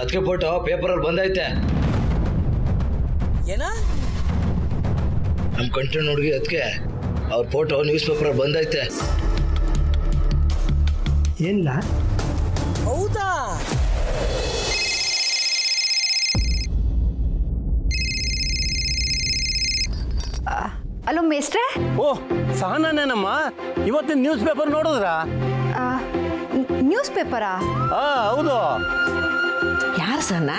ಅದಕ್ಕೆ ಫೋಟೋ ಪೇಪರಲ್ಲಿ ಬಂದೈತೆ. ಏನ ನಮ್ಮ ಕಂಟೆಂಟ್ ಹುಡುಗಿ ಅದಕ್ಕೆ ಅವ್ರ ಫೋಟೋ ನ್ಯೂಸ್ ಪೇಪರಲ್ಲಿ ಬಂದೈತೆ. ಏನಿಲ್ಲ. ಹೌದಾ? ಅಲೋ ಮೇಸ್ಟ್ರೆ. ಓ ಸಹನನೇನಮ್ಮ, ಇವತ್ತಿನ ನ್ಯೂಸ್ ಪೇಪರ್ ನೋಡಿದ್ರಾ? ನ್ಯೂಸ್ ಪೇಪರಾ? ಹೌದು. ಯಾರು ಸಣ್ಣ?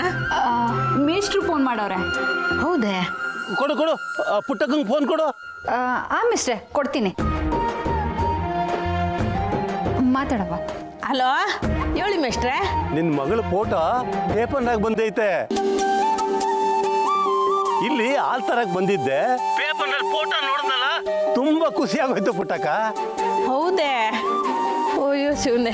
ಮೇಸ್ಟ್ರು ಫೋನ್ ಮಾಡವ್ರೆ. ಹೌದೇ? ಕೊಡು ಕೊಡು, ಪುಟ್ಟಕ್ಕಂಗೆ ಫೋನ್ ಕೊಡು. ಮಿಸ್ಟ್ರೆ ಕೊಡ್ತೀನಿ, ಮಾತಾಡವ. ಹಲೋ, ಹೇಳಿ ಮೇಷ್ಟ್ರೆ. ನಿನ್ನ ಮಗಳ ಫೋಟೋ ಪೇಪರ್ನಾಗ ಬಂದೈತೆ. ಇಲ್ಲಿ ಆಲ್ತರಾಗ ಬಂದಿದ್ದೆ, ಪೇಪರ್ನಲ್ಲಿ ಫೋಟೋ ನೋಡಿದ್ನಲ್ಲ, ತುಂಬಾ ಖುಷಿ ಆಗೋಯ್ತು ಪುಟ್ಟಕ್ಕ. ಹೌದೇ? ಅಯ್ಯೋ ಶಿವನೆ.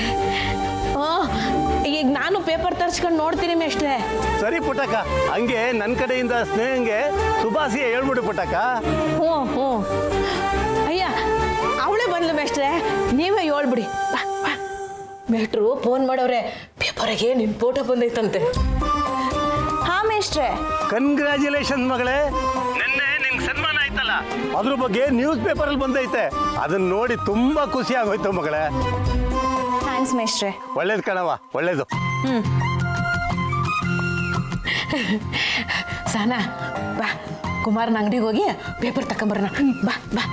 ಈಗ ನಾನು ಪೇಪರ್ ತರ್ಸ್ಕೊಂಡು ನೋಡ್ತೀನಿ ಮೇಷ್ಟ್ರೆ. ಸರಿ ಪುಟ್ಟಕ್ಕ, ಹಂಗೆ ನನ್ನ ಕಡೆಯಿಂದ ಸ್ನೇಹಂಗೆ ಶುಭಾಶಯ ಹೇಳ್ಬಿಡು ಪುಟ್ಟಕ್ಕ. ಹ್ಞೂ ಹ್ಞೂ. ಅಯ್ಯ ಅವಳೇ ಬಂದ್ಲು ಮೇಷ್ಟ್ರೆ, ನೀವೇ ಹೇಳ್ಬಿಡಿ. ಮೇಷ್ಟ್ರು ಫೋನ್ ಮಾಡವ್ರೆ, ಪೇಪರಿಗೆ ನಿನ್ನ ಫೋಟೋ ಬಂದೈತಂತೆ. ಹಾ ಮೇಸ್ಟ್ರೆ. ಕಂಗ್ರ್ಯಾಚುಲೇಷನ್ ಮಗಳೇ, ನಿನ್ನೆ ನಿಂಗೆ ಸನ್ಮಾನ ಆಯ್ತಲ್ಲ, ಅದ್ರ ಬಗ್ಗೆ ನ್ಯೂಸ್ ಪೇಪರಲ್ಲಿ ಬಂದೈತೆ. ಅದನ್ನ ನೋಡಿ ತುಂಬಾ ಖುಷಿ ಆಗೋಯ್ತು ಮಗಳೇ. ಥ್ಯಾಂಕ್ಸ್ ಮೇಸ್ಟ್ರೆ. ಒಳ್ಳೇದು ಕಣವ, ಒಳ್ಳೇದು. ಸಾನಾ ಬಾ, ಕುಮಾರನ ಅಂಗಡಿಗೆ ಹೋಗಿ ಪೇಪರ್ ತಕೊಂಬರೋಣ. ಬಾ ಬಾ.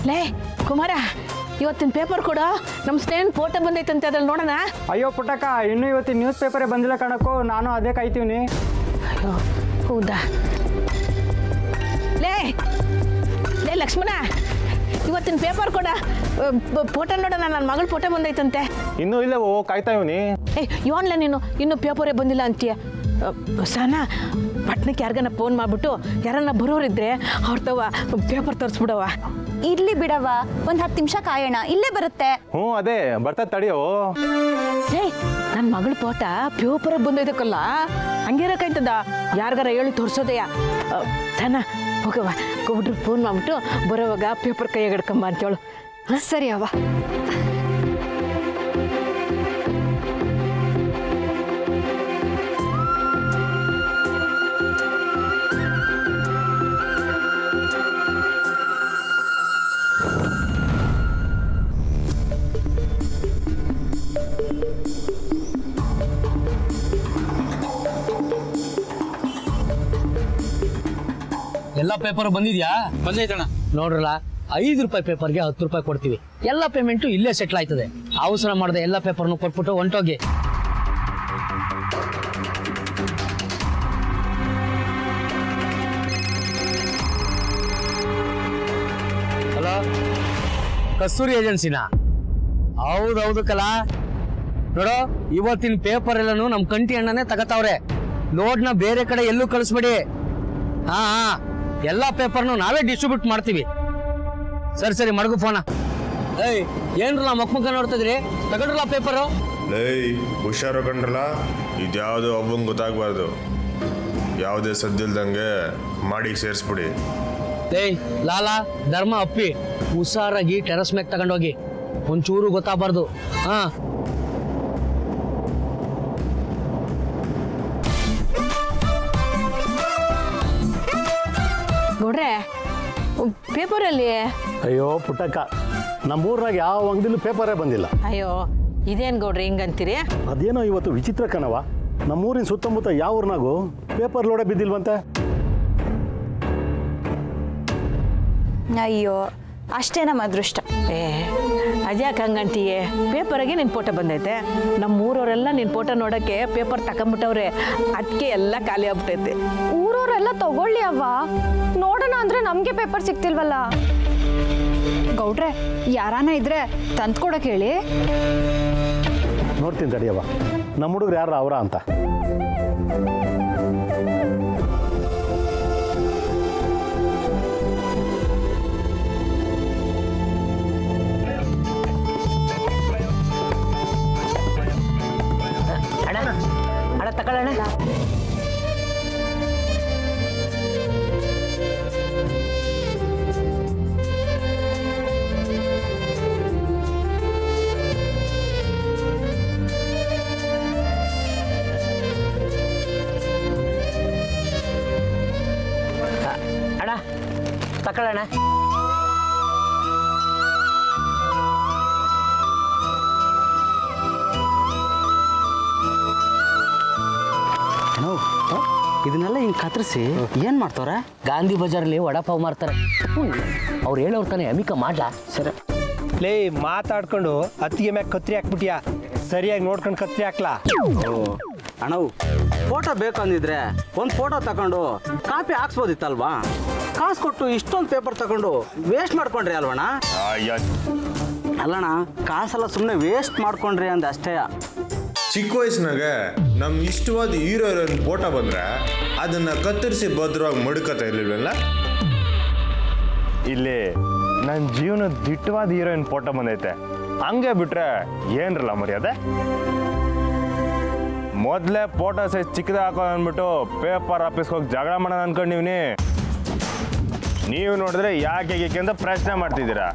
ಲೇ ಕುಮಾರ, ಇವತ್ತಿನ ಪೇಪರ್ ಕೊಡು. ನಮ್ಮ ಸ್ನೇಹನ್ ಫೋಟೋ ಬಂದೈತಂತೆ, ಅದ್ರಲ್ಲಿ ನೋಡೋಣ. ಅಯ್ಯೋ ಪುಟ್ಟಕ್ಕ, ಇನ್ನೂ ಇವತ್ತಿನ ನ್ಯೂಸ್ ಪೇಪರೇ ಬಂದಿಲ್ಲ ಕಣಕ್ಕೋ, ನಾನು ಅದೇ ಕಾಯ್ತೀವಿ. ಅಯ್ಯೋ ಹೌದಾ? ಲೇ ಲೇ ಲಕ್ಷ್ಮಣ, ಇವತ್ತಿನ ಪೇಪರ್ ಕೊಡ, ಫೋಟೋ ನೋಡೋಣ. ನನ್ನ ಮಗಳ ಫೋಟೋ ಬಂದೈತಂತೆ. ಇನ್ನೂ ಇಲ್ಲ, ಕಾಯ್ತಾ ಇವನಿ. ಇವನ್ಲ ನೀನು ಇನ್ನೂ ಪೇಪರೇ ಬಂದಿಲ್ಲ ಅಂತೀಯ. ಸಾನಾ, ಪಟ್ನಕ್ಕೆ ಯಾರಿಗಾನ ಫೋನ್ ಮಾಡಿಬಿಟ್ಟು ಯಾರನ್ನ ಬರೋರಿದ್ರೆ ಅವ್ರ ತವ ಪೇಪರ್ ತರಿಸ್ಬಿಡವ. ಇರ್ಲಿ ಬಿಡವ, ಒಂದು 10 ನಿಮಿಷ ಕಾಯೋಣ, ಇಲ್ಲೇ ಬರುತ್ತೆ. ಹ್ಞೂ ಅದೇ ಬರ್ತಾ ತಡಿಯೋ. ನನ್ನ ಮಗಳ ಫೋಟೋ ಪೇಪರ್ ಬಂದೈತಕ್ಕಲ್ಲ, ಹಂಗಿರಕಾಯ್ತದ? ಯಾರಿಗಾರ ಹೇಳಿ ತೋರಿಸೋದಯ್ಯ. ಸಾನಾ ಹೋಗವ, ಹುಡ್ರಿಗೆ ಫೋನ್ ಮಾಡ್ಬಿಟ್ಟು ಬರೋವಾಗ ಪೇಪರ್ ಕೈಯಾಗ ಹಿಡ್ಕೊಂಬ ಅಂತೇಳು. ಸರಿ ಅವ್ವ. ಎಲ್ಲ ಪೇಪರ್ ಬಂದಿದ್ಯಾ? ಬಂದೈತಣ್ಣ. ನೋಡ್ರಲ್ಲ, 5 ರೂಪಾಯಿ ಪೇಪರ್ಗೆ 10 ರೂಪಾಯಿ ಕೊಡ್ತೀವಿ. ಎಲ್ಲ ಪೇಮೆಂಟು ಇಲ್ಲೇ ಸೆಟ್ಲ್ ಆಯ್ತದೆ. ಅವಸರ ಮಾಡದೆ ಎಲ್ಲ ಪೇಪರ್ನು ಕೊಟ್ಬಿಟ್ಟು ಹೊಂಟೋಗಿ. ಹಲೋ, ಕಸ್ತೂರಿ ಏಜೆನ್ಸಿನಾ? ಹೌದೌದು ಕಲಾ. ನೋಡೋ, ಇವತ್ತಿನ ಪೇಪರ್ ಎಲ್ಲಾನು ನಮ್ ಕಂಟಿ ಅಣ್ಣನೇ ತಗತಾವ್ರೆ. ಲೋಡ್ನ ಬೇರೆ ಕಡೆ ಎಲ್ಲೂ ಕಳಿಸ್ಬೇಡಿ. ಹಾ, ಎಲ್ಲ ಪೇಪರ್ನು ನಾವೇ ಡಿಸ್ಟ್ರಿಬ್ಯೂಟ್ ಮಾಡ್ತೀವಿ. ಸರಿ ಸರಿ, ಮಡಗು ಫೋನ. ಏನ್ರಲ್ಲ ಮಕ್ಕ ನೋಡ್ತಿದ್ರಿ? ತಗೊಂಡ್ರಲ್ಲ ಪೇಪರು? ಹುಷಾರು ಕಂಡ್ರಲ್ಲ, ಇದ್ಯಾವುದು ಒಬ್ಬಂಗೆ ಗೊತ್ತಾಗಬಾರ್ದು. ಯಾವುದೇ ಸದ್ದಿಲ್ದಂಗೆ ಮಾಡಿ ಸೇರಿಸ್ಬಿಡಿ. ಲಾಲಾ, ಧರ್ಮ ಅಪ್ಪಿ, ಹುಷಾರಾಗಿ ಟೆರಸ್ ಮ್ಯಾಗ್ ತಗೊಂಡೋಗಿ, ಒಂಚೂರು ಗೊತ್ತಾಗಬಾರ್ದು. ಹಾ, ನೋಡ್ರೆ ಪೇಪರಲ್ಲಿ. ಅಯ್ಯೋ ಪುಟ್ಟಕ್ಕ, ನಮ್ಮೂರ್ನಾಗ ಯಾವ ಅಂಗಡಿಲೂ ಪೇಪರೇ ಬಂದಿಲ್ಲ. ಅಯ್ಯೋ ಇದೇನು ಗೌಡ್ರಿ ಹಿಂಗಂತೀರಿ? ಅದೇನೋ ಇವತ್ತು ವಿಚಿತ್ರ ಕಣವ, ನಮ್ಮೂರಿನ ಸುತ್ತಮುತ್ತ ಯಾವ ಊರ್ನಾಗೂ ಪೇಪರ್ ಲೋಡೆ ಬಿದ್ದಿಲ್ವಂತೆ. ಅಯ್ಯೋ, ಅಷ್ಟೇ ನಮ್ಮ ಅದೃಷ್ಟ. ಅದ್ಯಾಕೆ ಹಂಗಂತೀಯೇ? ಪೇಪರಿಗೆ ನಿನ್ನ ಫೋಟೋ ಬಂದೈತೆ. ನಮ್ಮ ಊರವರೆಲ್ಲ ನಿನ್ನ ಫೋಟೋ ನೋಡೋಕ್ಕೆ ಪೇಪರ್ ತಗೊಂಬಿಟ್ಟವ್ರೆ, ಅದಕ್ಕೆ ಎಲ್ಲ ಖಾಲಿ ಆಗ್ಬಿಟ್ಟೈತೆ. ಊರವರೆಲ್ಲ ತಗೊಳ್ಳಿ ಅವ್ವ, ನೋಡೋಣ ಅಂದ್ರೆ ನಮಗೆ ಪೇಪರ್ ಸಿಗ್ತಿಲ್ವಲ್ಲ. ಗೌಡ್ರೆ, ಯಾರಾನ ಇದ್ರೆ ತಂದ್ಕೊಡಕ್ಕೆ ಹೇಳಿ. ನೋಡ್ತೀನಿ ತಡಿಯವ್ವ, ನಮ್ಮ ಹುಡುಗರು ಯಾರು ಅವರ ಅಂತ. ಅಣ್ಣ ತಗೊಳ್ಳೋಣ. ತಕೊಳ್ಳೋಣ. ಇದನ್ನೆಲ್ಲ ಹಿಂಗೆ ಕತ್ತರಿಸಿ ಏನು ಮಾಡ್ತಾವ್ರೆ? ಗಾಂಧಿ ಬಜಾರಲ್ಲಿ ವಡಾಪಾವ್ ಮಾರ್ತಾರೆ. ಅವ್ರು ಹೇಳೋರು ತಾನೆ ಅಮಿಕ ಮಾಡ್ಲಾ? ಸರಿ. ಲೇ ಮಾತಾಡ್ಕೊಂಡು ಅತ್ತಿಗೆ ಮ್ಯಾಗ ಕತ್ರಿ ಹಾಕ್ಬಿಟ್ಯಾ, ಸರಿಯಾಗಿ ನೋಡ್ಕೊಂಡು ಕತ್ರಿ ಹಾಕ್ಲಾ? ಅಣ್ಣವು ಫೋಟೋ ಬೇಕು ಅಂದಿದ್ರೆ ಒಂದು ಫೋಟೋ ತಗೊಂಡು ಕಾಪಿ ಹಾಕ್ಸ್ಬೋದಿತ್ತಲ್ವಾ? ಕಾಸು ಕೊಟ್ಟು ಇಷ್ಟೊಂದು ಪೇಪರ್ ತಗೊಂಡು ವೇಸ್ಟ್ ಮಾಡ್ಕೊಂಡ್ರಿ ಅಲ್ವಣ್ಣ? ಅಲ್ಲಣ್ಣ, ಕಾಸೆಲ್ಲ ಸುಮ್ಮನೆ ವೇಸ್ಟ್ ಮಾಡ್ಕೊಂಡ್ರಿ ಅಂದ ಅಷ್ಟೇ. ಚಿಕ್ಕ ವಯಸ್ಸಿನಾಗ ನಮ್ ಇಷ್ಟವಾದ ಹೀರೋ ಫೋಟೋ ಬಂದ್ರೆ ಅದನ್ನ ಕತ್ತರಿಸಿ ಭದ್ರವಾಗಿ ಮಡ್ಕತಾ ಇರ್ಲಿಲ್ವಲ್ಲ? ಇಲ್ಲಿ ನನ್ನ ಜೀವನದ ದಿಟ್ಟವಾದ ಹೀರೋಯಿನ್ ಫೋಟೋ ಬಂದೈತೆ, ಹಂಗೆ ಬಿಟ್ರೆ ಏನ್ರಲ್ಲ ಮರ್ಯಾದೆ? ಮೊದಲೇ ಫೋಟೋ ಸೈಜ್ ಚಿಕ್ಕದ ಹಾಕೋ ಅಂದ್ಬಿಟ್ಟು ಪೇಪರ್ ಆಫೀಸ್ಗೆ ಹೋಗಿ ಜಗಳ ಮಾಡೋಣ ಅನ್ಕೊಂಡಿವ್ನಿ. ನೀವು ನೋಡಿದ್ರೆ ಯಾಕೆ ಗೀಕೆ ಅಂತ ಪ್ರಶ್ನೆ ಮಾಡ್ತಿದ್ದೀರಾ.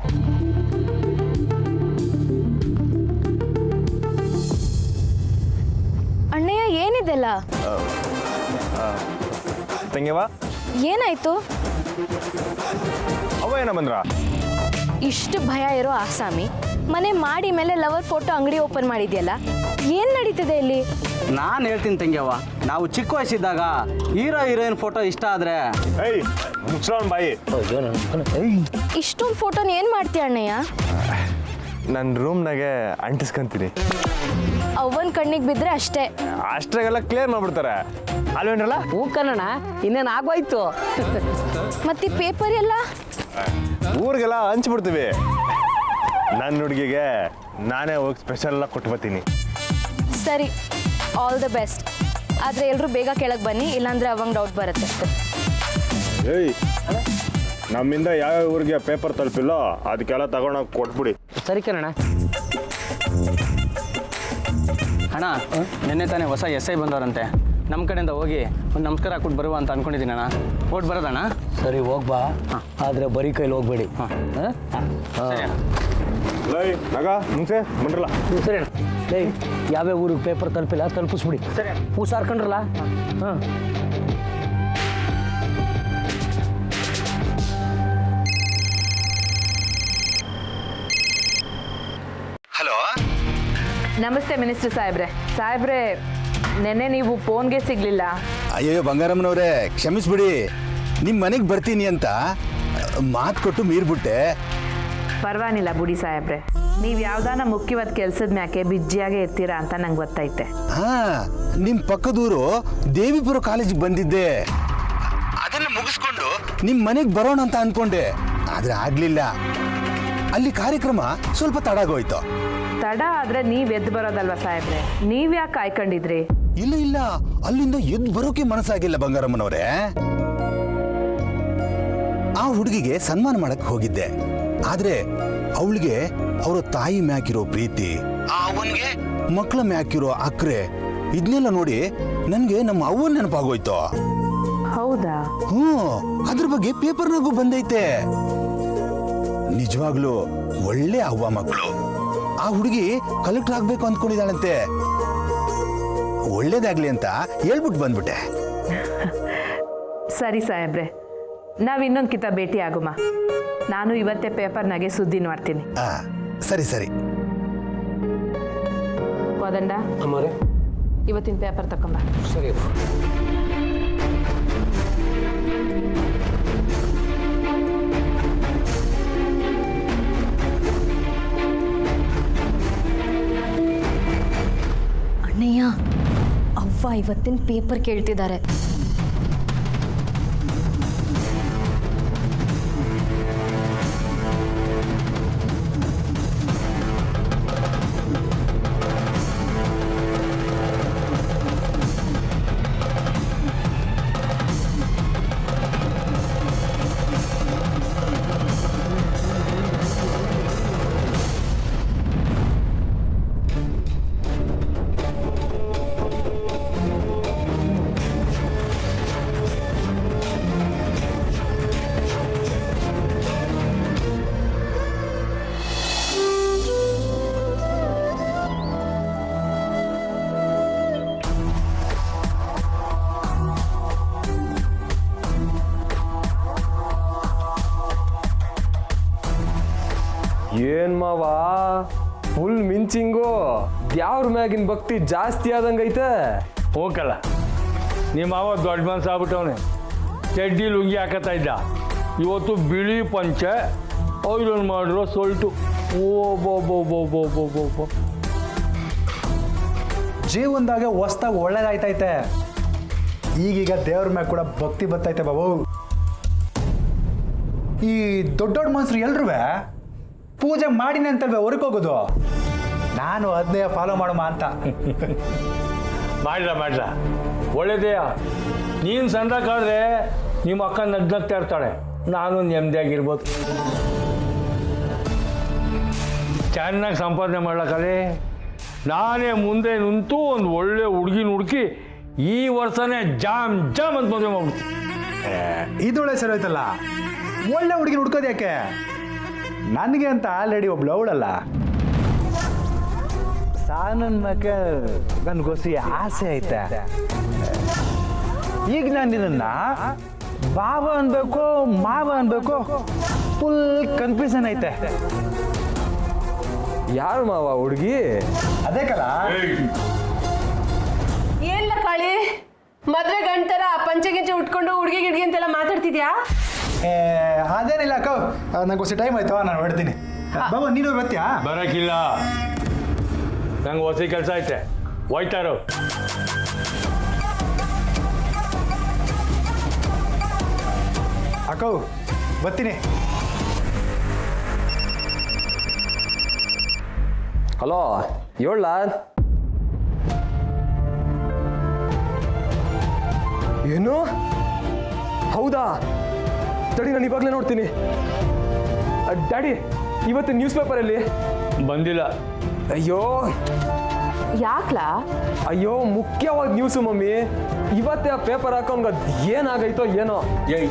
ಅಣ್ಣಯ್ಯ ಏನಿದೆಲ್ಲ? ತಂಗಿವ ಏನಾಯ್ತು? ಅವ ಏನ ಬಂದ್ರ? ಇಷ್ಟು ಭಯ ಇರೋ ಆಸಾಮಿ ಮನೆ ಮಾಡಿ ಮೇಲೆ ಲವರ್ ಫೋಟೋ ಅಂಗಡಿ ಓಪನ್ ಮಾಡಿದ್ಯಲ್ಲ, ಏನ್ ನಡೀತಿದೆ ಇಲ್ಲಿ? ನಾನು ಹೇಳ್ತೀನಿ ತಂಗ್ಯವ್ವ, ನಾವು ಚಿಕ್ಕ ವಯಸ್ಸಿದ್ದಾಗ ಹೀರೋ ಹೀರೋಯಿನ್ ಫೋಟೋ ಇಷ್ಟ ಆದ್ರೆ ಏಯ್ ಮುಚ್ಚೋನ್ ಬಾಯಿ. ಇಷ್ಟೊಂದು ಫೋಟೋನ ಏನ್ ಮಾಡ್ತೀಯ ಅಣ್ಣಯ್ಯ? ನನ್ನ ರೂಮ್ನಾಗೆ ಅಂಟಿಸ್ಕೊಂತೀನಿ. ಅವನ್ ಕಣ್ಣಿಗೆ ಬಿದ್ರೆ ಅಷ್ಟೇ. ಅಷ್ಟ್ರಾಗೆಲ್ಲ ಕ್ಲಿಯರ್ ಮಾಡ್ಬಿಡ್ತಾರೆ ಅಲ್ವೇನ್ರಲ್ಲ? ಹೂ ಕನ್ನಣ, ಇನ್ನೇನು ಆಗೋಯ್ತು. ಮತ್ತೆ ಪೇಪರ್ ಎಲ್ಲ ಊರಿಗೆಲ್ಲ ಹಂಚ್ಬಿಡ್ತೀವಿ. ನನ್ನ ಹುಡುಗಿಗೆ ನಾನೇ ಹೋಗಿ ಸ್ಪೆಷಲ್ ಎಲ್ಲ ಕೊಟ್ಟು ಬರ್ತೀನಿ. ಸರಿ, ಆಲ್ ದ ಬೆಸ್ಟ್. ಆದ್ರೆ ಎಲ್ರು ಬೇಗ ಕೆಳಗೆ ಬನ್ನಿ, ಇಲ್ಲಾಂದ್ರೆ ಅವಂಗ್ ಡೌಟ್ ಬರುತ್ತೆ. ಏಯ್, ನಮ್ಮಿಂದ ಯಾವ್ಯಾವ ಊರಿಗೆ ಪೇಪರ್ ತಲುಪಿಲ್ಲೋ ಅದಕ್ಕೆಲ್ಲ ತಗೊಂಡೋಗಿ ಕೊಟ್ಬಿಡಿ. ಸರಿ ಕನ್ನಣ. ಅಣ್ಣ, ನಿನ್ನೆ ತಾನೇ ಹೊಸ SI ಬಂದವರಂತೆ, ನಮ್ಮ ಕಡೆಯಿಂದ ಹೋಗಿ ಒಂದು ನಮಸ್ಕಾರ ಹಾಕ್ಬಿಟ್ಟು ಬರುವ ಅಂತ ಅನ್ಕೊಂಡಿದ್ದೀನಿ ಅಣ್ಣ. ಓಟ್ ಬರೋದಣ್ಣ? ಸರಿ ಹೋಗ್ಬಾ, ಆದ್ರೆ ಬರೀ ಕೈಲಿ ಹೋಗ್ಬೇಡಿ. ಸರಿ ಅಣ್ಣ. ಲೈ ನಗ ಮುಂಚೆ ಬಂದ್ರಲ್ಲ. ಸರಿ ಅಣ್ಣ. ಲೇ, ಯಾವ್ಯಾವ ಊರಿಗೆ ಪೇಪರ್ ತಲುಪಿಲ್ಲ ತಲುಪಿಸ್ಬಿಡಿ. ಸರಿ. ಹೂ ಸಾರ್ಕೊಂಡ್ರಲ್ಲ. ಹಾಂ. ನಮಸ್ತೆ ಮಿನಿಸ್ಟರ್ ಸಾಹೇಬ್ರೆ, ನೆನ್ನೆ ನೀವು ಫೋನ್ಗೆ ಸಿಗಲಿಲ್ಲ. ಅಯ್ಯೋ ಬಂಗಾರಮ್ಮನವ್ರೆ, ಕ್ಷಮಿಸ್ಬಿಡಿ. ನಿಮ್ಮ ಮನೆಗೆ ಬರ್ತೀನಿ ಅಂತ ಮಾತು ಕೊಟ್ಟು ಮೀರ್ಬಿಟ್ಟೆ. ಪರವಾಗಿಲ್ಲ ಬುಡಿ ಸಾಹೇಬ್ರೆ, ನೀವು ಯಾವ್ದಾನ ಮುಖ್ಯವಾದ ಕೆಲಸದ ಮ್ಯಾಕೆ ಬಿಜ್ಜಿಯಾಗೆ ಇರ್ತೀರಾ ಅಂತ ನಂಗೆ ಗೊತ್ತೈತೆ. ಹಾ, ನಿಮ್ಮ ಪಕ್ಕದೂರು ದೇವಿಪುರ ಕಾಲೇಜಿಗೆ ಬಂದಿದ್ದೆ. ಅದನ್ನ ಮುಗಿಸ್ಕೊಂಡು ನಿಮ್ಮ ಮನೆಗೆ ಬರೋಣ ಅಂತ ಅನ್ಕೊಂಡೆ, ಆದ್ರೆ ಆಗ್ಲಿಲ್ಲ. ಅಲ್ಲಿ ಕಾರ್ಯಕ್ರಮ ಸ್ವಲ್ಪ ತಡಾಗೋಯ್ತು. ತಡ ಆದ್ರೆ ನೀವ್ ಎದ್ದು ಬರೋದಲ್ವಾ ಸಾಹೇಬ್ರೆ, ನೀವ್ ಯಾಕೆ ಕಾಯ್ಕೊಂಡಿದ್ರಿ? ಇಲ್ಲ, ಅಲ್ಲಿಂದ ಎದ್ದು ಬರೋಕೆ ಮನಸ್ಸಾಗಿಲ್ಲ ಬಂಗಾರಮ್ಮನವ್ರೆ. ಆ ಹುಡುಗಿಗೆ ಸನ್ಮಾನ ಮಾಡಕ್ ಹೋಗಿದ್ದೆ, ಆದ್ರೆ ಅವಳಿಗೆ ಅವರ ತಾಯಿ ಮ್ಯಾಕಿರೋ ಪ್ರೀತಿ, ಅವನ್ಗೆ ಮಕ್ಕಳ ಮ್ಯಾಕಿರೋ ಅಕ್ರೆ, ಇದನ್ನೆಲ್ಲ ನೋಡಿ ನನ್ಗೆ ನಮ್ಮ ಅವ್ವನ ನೆನಪಾಗೋಯ್ತು. ಹೌದಾ? ಅದ್ರ ಬಗ್ಗೆ ಪೇಪರ್ನಾಗೂ ಬಂದೈತೆ. ನಿಜವಾಗ್ಲೂ ಒಳ್ಳೆ ಅವ್ವ ಮಕ್ಕಳು. ಆ ಹುಡುಗಿ ಕಲೆಕ್ಟರ್ ಆಗ್ಬೇಕು ಅಂದ್ಕೊಂಡಿದ್ದಾಳಂತೆ. ಒಳ್ಳೇದಾಗ್ಲಿ ಅಂತ ಹೇಳ್ಬಿಟ್ಟು ಬಂದ್ಬಿಟ್ಟೆ. ಸರಿ ಸಾಹೇಬ್ರೆ, ನಾವ್ ಇನ್ನೊಂದು ಕಿತ ಭೇಟಿ ಆಗುಮ. ನಾನು ಇವತ್ತೇ ಪೇಪರ್ನಾಗೆ ಸುದ್ದಿ ನೋಡ್ತೀನಿ. ಸರಿ. ಕೋದಂಡ, ಇವತ್ತಿನ ಪೇಪರ್ ತಕೊಂಬ. ಸರಿ. ಅಣ್ಣಯ್ಯ, ಅವ್ವ ಇವತ್ತಿನ ಪೇಪರ್ ಕೇಳ್ತಿದ್ದಾರೆ. ಏನ್ ಮಾವ ಫುಲ್ ಮಿಂಚಿಂಗು ದ್ಯಾವ್ರ ಮ್ಯಾಗಿನ ಭಕ್ತಿ ಜಾಸ್ತಿ ಆದಂಗೈತೆ. ಹೋಗಲ್ಲ ನಿಮ್ಮ ಮಾವ ದೊಡ್ಡ ಮನ್ಸು ಆಗ್ಬಿಟ್ಟವನೆ. ಚಡ್ಡಿ ಲುಂಗಿ ಹಾಕತ್ತಾ ಇದ್ದ, ಇವತ್ತು ಬಿಳಿ ಪಂಚೆ ಐರನ್ ಮಾಡಿರೋ ಸೊಲ್ಟು. ಓ ಜೀವನದಾಗ ಹೊಸ್ದಾಗಿ ಒಳ್ಳೇದಾಯ್ತೈತೆ. ಈಗೀಗ ದೇವ್ರ ಮ್ಯಾಗ ಕೂಡ ಭಕ್ತಿ ಬರ್ತೈತೆ ಬಾಬು. ಈ ದೊಡ್ಡ ದೊಡ್ಡ ಮನುಷ್ಯರು ಎಲ್ರೂ ಪೂಜೆ ಮಾಡಿನೇ ಅಂತಲ್ವೇ ಹೊರಗೆ ಹೋಗೋದು. ನಾನು ಅದನ್ನೇ ಫಾಲೋ ಮಾಡಮ್ಮ ಅಂತ. ಮಾಡ್ರ ಒಳ್ಳೇದೇಯ. ನೀನು ಸಣ್ಣಕ್ಕಾದ್ರೆ ನಿಮ್ಮ ಅಕ್ಕ ನಗ್ನಗ್ತಾ ಇರ್ತಾಳೆ, ನಾನು ನೆಮ್ಮದಿಯಾಗಿರ್ಬೋದು. ಚೆನ್ನಾಗಿ ಸಂಪಾದನೆ ಮಾಡ್ಲಕ್ಕಲ್ಲಿ ನಾನೇ ಮುಂದೆ ನಿಂತು ಒಂದು ಒಳ್ಳೆ ಹುಡುಗಿನ ಹುಡುಕಿ ಈ ವರ್ಷನೇ ಜಾಮ್ ಅಂತ ಮದುವೆ ಮಾಡ್ಬಿಡ್ತೀನಿ. ಇದು ಒಳ್ಳೆ ಸರಿ ಹೋಯ್ತಲ್ಲ. ಒಳ್ಳೆ ಹುಡುಗಿನ ಹುಡ್ಕೋದು ಯಾಕೆ? ನನಗೆ ಅಂತ ಆಲ್ರೆಡಿ ಒಬ್ಳು ಅವಳಲ್ಲ. ಸಾನನ್ ಮಗ ನನ್ಗೋಸಿ ಆಸೆ ಐತೆ. ಈಗ ನಾನು ನಿನ್ನ ಬಾವ ಅನ್ಬೇಕು ಮಾವ ಅನ್ಬೇಕು ಫುಲ್ ಕನ್ಫ್ಯೂಷನ್ ಐತೆ. ಯಾರು ಮಾವ ಹುಡುಗಿ? ಅದೇ ಕಲ. ಏನ್ಲ ಕಾಳಿ, ಮದ್ವೆ ಗಂಟರ ಪಂಚಗಿಂಚೆ ಉಟ್ಕೊಂಡು ಹುಡುಗಿ ಗಿಡ್ಗಿ ಅಂತೆಲ್ಲ ಮಾತಾಡ್ತಿದ್ಯಾ? ಅದೇನಿಲ್ಲ ಅಕ್ಕ, ನಂಗೋಸಿ ಟೈಮ್ ಆಯ್ತು, ನಾನು ಹೊಡ್ತೀನಿ. ಬಾಬಾ ನೀನು ಬರ್ತೀಯಾ? ಬರೋಕ್ಕಿಲ್ಲ, ನಂಗೆ ಹೊಸ ಕೆಲಸ ಐತೆ, ಹೋಯ್ತಾರು. ಅಕ್ಕ ಬರ್ತೀನಿ. ಹಲೋ ಹೇಳ. ಏನು? ಹೌದಾ? ತಡಿ, ನಾನು ಇವಾಗಲೇ ನೋಡ್ತೀನಿ. ಡ್ಯಾಡಿ, ಇವತ್ತು ನ್ಯೂಸ್ ಪೇಪರಲ್ಲಿ ಬಂದಿಲ್ಲ. ಅಯ್ಯೋ ಯಾಕ್ಲಾ? ಅಯ್ಯೋ ಮುಖ್ಯವಾದ ನ್ಯೂಸು ಮಮ್ಮಿ. ಇವತ್ತೇ ಆ ಪೇಪರ್ ಹಾಕೊಂಡ್ ಏನಾಗೈತೋ ಏನೋ. ಏಯ್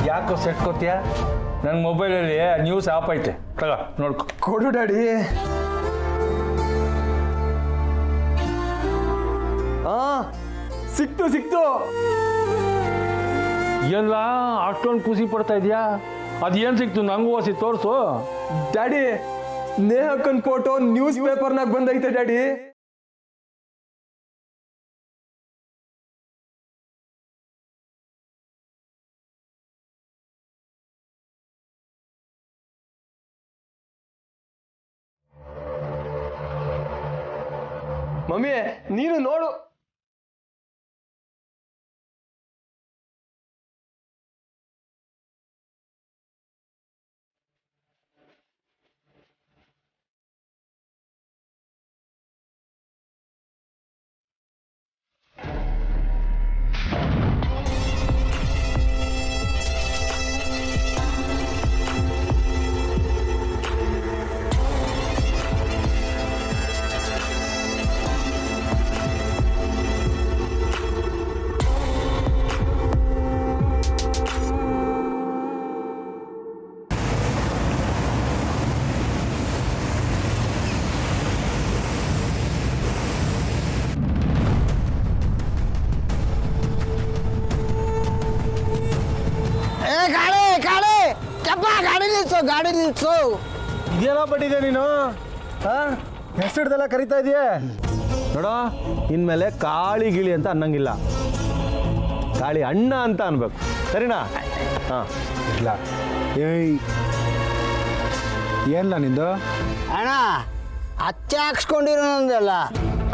ಯಾಕೋ ಸೆಟ್ಕೋತೀಯ? ನನ್ನ ಮೊಬೈಲಲ್ಲಿ ನ್ಯೂಸ್ ಆಪ್ ಐತೆ, ತಗ ನೋಡ್ಕೊ. ಕೊಡು ಡ್ಯಾಡಿ. ಸಿಕ್ತು. ಎಲ್ಲ ಅಷ್ಟೊಂದು ಖುಷಿ ಪಡ್ತಾ ಇದೆಯಾ? ಅದೇನು ಸಿಕ್ತು ನಂಗೂ ಹೊಸಿ ತೋರಿಸು. ಡ್ಯಾಡಿ, ನೇಹಕ್ಕನ್ ಫೋಟೋ ನ್ಯೂಸ್ ಪೇಪರ್ನಾಗ ಬಂದೈತೆ ಡ್ಯಾಡಿ. ಮಮ್ಮಿ ನೀನು ನೋಡು. ಗಾಡಿ ನಿಲ್ಸು. ಇದೇನೋ ಪಟ್ಟಿದೆ ನೀನು? ಹೆಸರಿಡ್ದೆಲ್ಲ ಕರಿತಾ ಇದೆಯಾ? ನೋಡೋ, ಇನ್ಮೇಲೆ ಕಾಳಿ ಗಿಳಿ ಅಂತ ಅನ್ನಂಗಿಲ್ಲ, ಕಾಳಿ ಅಣ್ಣ ಅಂತ ಅನ್ಬೇಕು, ಸರಿನಾ? ಹಾಂ ಇಲ್ಲ. ಏಯ್ ಏನಿಲ್ಲ ನಿಂದು? ಅಣ್ಣ ಅಚ್ಚೆ ಹಾಕ್ಸ್ಕೊಂಡಿರೋನಂದಲ್ಲ,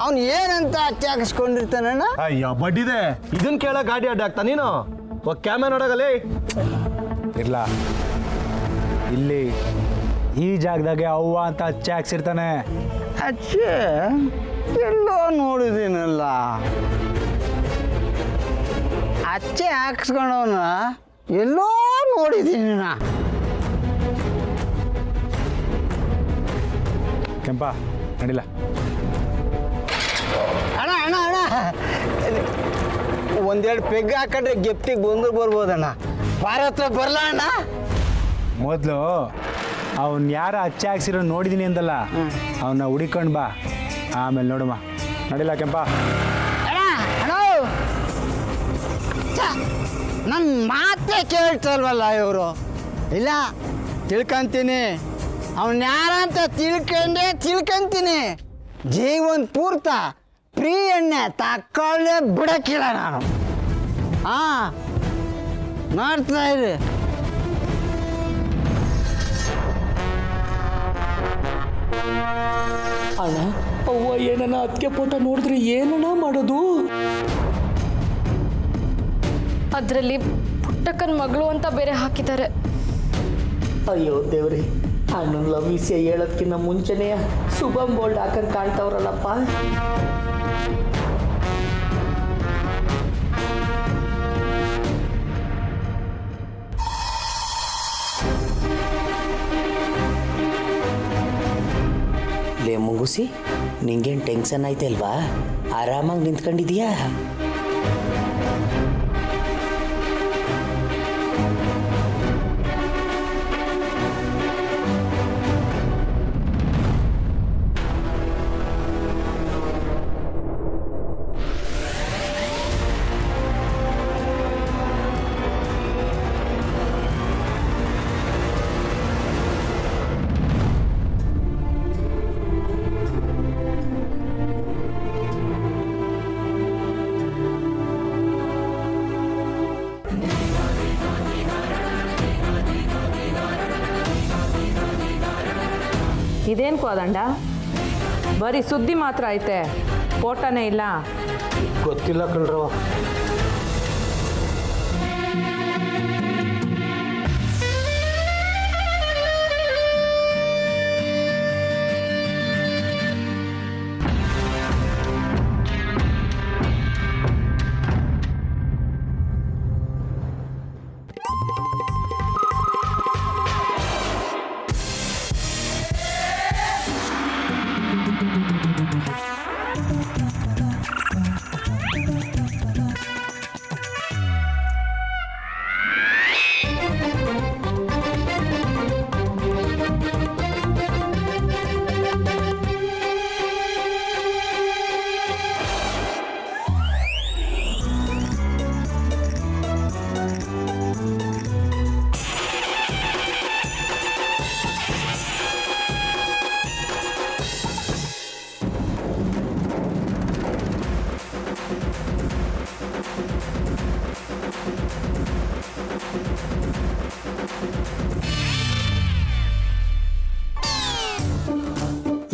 ಅವನು ಏನಂತ ಅಚ್ಚೆ ಹಾಕಿಸ್ಕೊಂಡಿರ್ತಾನಣ್ಣ? ಅಯ್ಯೋ ಬಡ್ಡಿದೆ, ಇದನ್ನ ಕೇಳ ಗಾಡಿ ಅಡ್ಡ ಆಗ್ತಾ ನೀನು? ಕ್ಯಾಮರಾ ನೋಡಗಲೇ. ಇರ್ಲ, ಇಲ್ಲಿ ಈ ಜಾಗದಾಗೆ ಅವ್ವ ಅಂತ ಅಚ್ಚೆ ಹಾಕ್ಸಿರ್ತಾನೆ. ಅಚ್ಚೆ ಎಲ್ಲೋ ನೋಡಿದ್ದೀನಲ್ಲ. ಅಚ್ಚೆ ಹಾಕ್ಸ್ಕೊಂಡವನ ಎಲ್ಲೋ ನೋಡಿದ್ದೀನಿ ನಾ. ಕೆಂಪ ನಡಿಲ್ಲ. ಅಣ್ಣ ಅಣ್ಣ ಅಣ್ಣ, ಒಂದೆರಡು ಪೆಗ್ ಹಾಕೊಂಡ್ರೆ ಗೆಪ್ಟಿಗೆ ಬರ್ಬೋದಣ್ಣ. ಭಾರತ ಬರಲ ಅಣ್ಣ. ಮೊದಲು ಅವನ್ ಯಾರ ಅಚ್ಚೆ ಹಾಕ್ಸಿರೋ ನೋಡಿದೀನಿ ಅಂದಲ್ಲ, ಅವನ್ನ ಹುಡಿಕೊಂಡು ಬಾ, ಆಮೇಲೆ ನೋಡಮ್ಮ. ನಡಿಲ್ಲ ಕೆಂಪ. ನನ್ನ ಮಾತೇ ಕೇಳ್ತಲ್ವಲ್ಲ ಇವರು. ಇಲ್ಲ ತಿಳ್ಕೊಂತೀನಿ, ಅವನ್ ಯಾರಂತ ತಿಳ್ಕೊಂತೀನಿ ಜೀವನ್ ಪೂರ್ತ ಪ್ರೀ ಎಣ್ಣೆ ತಕ್ಕೊಳ್ಳೆ ಬಿಡಕ್ಕಿಲ್ಲ ನಾನು. ಮಾಡ್ತಾ ಇರಿ. ಅಣ್ಣ ಅವ್ವ ಏನನ್ನ ಅದಕ್ಕೆ ಫೋಟೋ ನೋಡಿದ್ರೆ ಏನಣ್ಣ ಮಾಡೋದು? ಅದರಲ್ಲಿ ಪುಟ್ಟಕ್ಕನ ಮಗಳು ಅಂತ ಬೇರೆ ಹಾಕಿದ್ದಾರೆ. ಅಯ್ಯೋ ದೇವ್ರಿ, ಅಣ್ಣನ ಲವ್ ವಿಷಯ ಹೇಳೋದಕ್ಕಿಂತ ಮುಂಚೆನೇ ಶುಭಂ ಬೋಲ್ಡ್ ಹಾಕಂಗೆ ಕಾಣ್ತಾವ್ರಲ್ಲಪ್ಪ. ಲೇ ಮುಂಗುಸಿ, ನಿಂಗೇನು ಟೆನ್ಷನ್ ಐತೆ ಅಲ್ವಾ? ಆರಾಮಾಗಿ ನಿಂತ್ಕೊಂಡಿದ್ಯಾ? ಇದೇನು ಕೋದಂಡ, ಬರೀ ಸುದ್ದಿ ಮಾತ್ರ ಐತೆ, ಫೋಟೋನೇ ಇಲ್ಲ. ಗೊತ್ತಿಲ್ಲ ಕಣ್ರವ.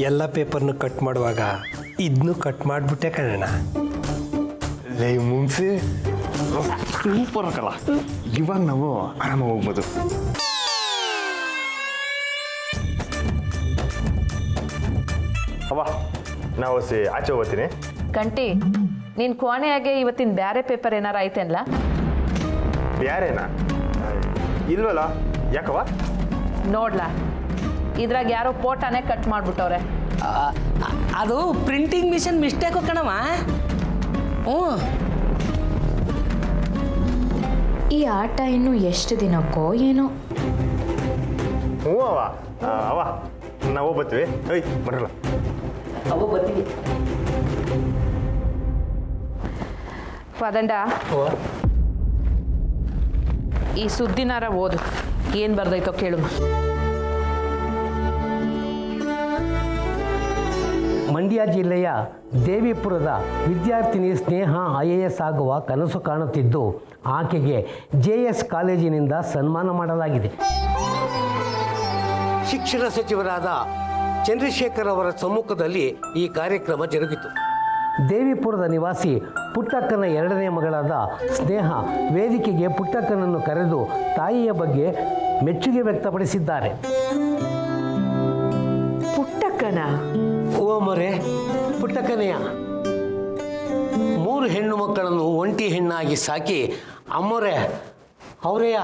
ಎಲ್ಲ ಪೇಪರ್ನು ಕಟ್ ಮಾಡುವಾಗ ಇದನ್ನು ಕಟ್ ಮಾಡಿಬಿಟ್ಟೆ ಕಣ. ಲೈ ಮುಂಚೆ ಸೂಪರ್ ಹಾಕಲ್ಲ, ಇವಾಗ ನಾವು ಆರಾಮಾಗಿ ಹೋಗ್ಬೋದು. ಅವ್ವ ನಾವು ಆಚೆ ಹೋಗ್ತೀನಿ. ಕಂಟಿ, ನೀನು ಕೋಣೆಯಾಗೆ ಇವತ್ತಿನ ಬ್ಯಾರೆ ಪೇಪರ್ ಏನಾರ ಐತೆನ್ಲ? ಬ್ಯಾರೇನಾ? ಇಲ್ವಲ್ಲ, ಯಾಕವ್ವ? ನೋಡ್ಲಾ, ಇದ್ರಾಗ ಯಾರೋ ಫೋಟೋನೇ ಕಟ್ ಮಾಡಿಬಿಟ್ಟವ್ರೆ. ಅದು ಪ್ರಿಂಟಿಂಗ್ ಮಿಷನ್ ಮಿಸ್ಟೇಕು ಕಣವ. ಹ್ಞೂ, ಈ ಆಟ ಇನ್ನು ಎಷ್ಟು ದಿನಕ್ಕೋ ಏನೋ. ಹ್ಞೂ ಅವ ನಾವು ಬರ್ತೀವಿ. ಏಯ್ ಬರಲ್ಲ, ಅವು ಬರ್ತೀವಿ. ಪದಂಡ, ಈ ಸುದ್ದಿನಾರ ಓದು, ಏನು ಬರ್ದೈತೋ ಕೇಳು. ಮಂಡ್ಯ ಜಿಲ್ಲೆಯ ದೇವಿಪುರದ ವಿದ್ಯಾರ್ಥಿನಿ ಸ್ನೇಹ IAS ಆಗುವ ಕನಸು ಕಾಣುತ್ತಿದ್ದು, ಆಕೆಗೆ JS ಕಾಲೇಜಿನಿಂದ ಸನ್ಮಾನ ಮಾಡಲಾಗಿದೆ. ಶಿಕ್ಷಣ ಸಚಿವರಾದ ಚಂದ್ರಶೇಖರ್ ಅವರ ಸಮ್ಮುಖದಲ್ಲಿ ಈ ಕಾರ್ಯಕ್ರಮ ಜರುಗಿತು. ದೇವಿಪುರದ ನಿವಾಸಿ ಪುಟ್ಟಕ್ಕನ ಎರಡನೇ ಮಗಳಾದ ಸ್ನೇಹ ವೇದಿಕೆಗೆ ಪುಟ್ಟಕ್ಕನನ್ನು ಕರೆದು ತಾಯಿಯ ಬಗ್ಗೆ ಮೆಚ್ಚುಗೆ ವ್ಯಕ್ತಪಡಿಸಿದ್ದಾರೆ. ಪುಟ್ಟಕ್ಕನ? ಓ ಮರೆ, ಪುಟ್ಟಕ್ಕನೆಯ 3 ಹೆಣ್ಣು ಮಕ್ಕಳನ್ನು ಒಂಟಿ ಹೆಣ್ಣಾಗಿ ಸಾಕಿ ಅಮ್ಮೊರೆ ಅವರೆಯ.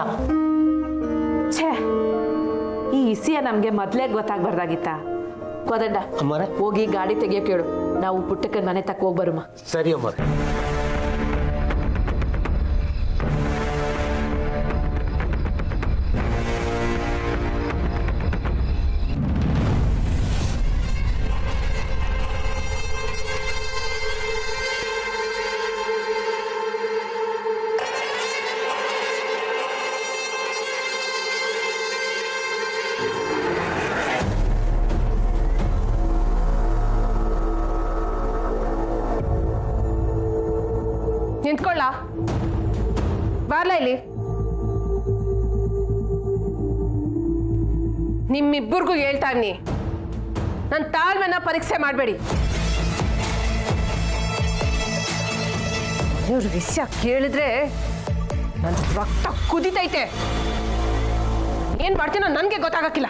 ಛೇ, ಈ ಇಸಿಯ ನಮಗೆ ಮೊದಲೇ ಗೊತ್ತಾಗ್ಬಾರ್ದಾಗಿತ್ತ. ಕೋದಂಡ, ಅಮ್ಮರೆ ಹೋಗಿ ಗಾಡಿ ತೆಗಿಯೋಕೆ ಹೇಳು, ನಾವು ಪುಟ್ಟಕ್ಕನ ಮನೆ ತಕ್ಕ ಹೋಗಿ ಬರುಮ. ಸರಿ ಅಮ್ಮರೆ. ನಿಂತ್ಕೊಳ್ಳ ಬಾರ್ಲ ಇಲ್ಲಿ. ನಿಮ್ಮಿಬ್ಬರಿಗೂ ಹೇಳ್ತಾ ಇವ್ನಿ, ನನ್ನ ತಾಳ್ಮೆನ ಪರೀಕ್ಷೆ ಮಾಡಬೇಡಿ. ಇವ್ರ ವಿಷಯ ಕೇಳಿದ್ರೆ ನನ್ನ ರಕ್ತ ಕುದಿತೈತೆ. ಏನ್ ಮಾಡ್ತೀನೋ ನನಗೆ ಗೊತ್ತಾಗಕ್ಕಿಲ್ಲ.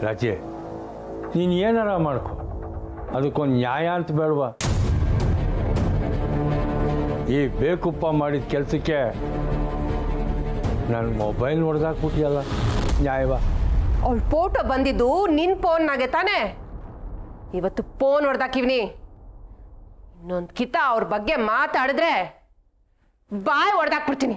ರಾಜೆ, ನೀನು ಏನಾರ ಮಾಡ್ಕೊ, ಅದಕ್ಕೊಂದು ನ್ಯಾಯ ಅಂತ ಬೇಡವಾ? ಈ ಬೇಕುಪ್ಪ ಮಾಡಿದ ಕೆಲಸಕ್ಕೆ ನನ್ನ ಮೊಬೈಲ್ ಹೊಡೆದಾಕ್ಬಿಟ್ಟಿಯಲ್ಲ, ನ್ಯಾಯವಾ? ಅವಳ ಫೋಟೋ ಬಂದಿದ್ದು ನಿನ್ನ ಫೋನ್ನಾಗೆ ತಾನೇ? ಇವತ್ತು ಫೋನ್ ಹೊಡೆದಾಕಿವ್ನಿ. ಇನ್ನೊಂದು ಕಿತ ಅವ್ರ ಬಗ್ಗೆ ಮಾತಾಡಿದ್ರೆ ಬಾಯ್ ಹೊಡೆದಾಕ್ಬಿಡ್ತೀನಿ.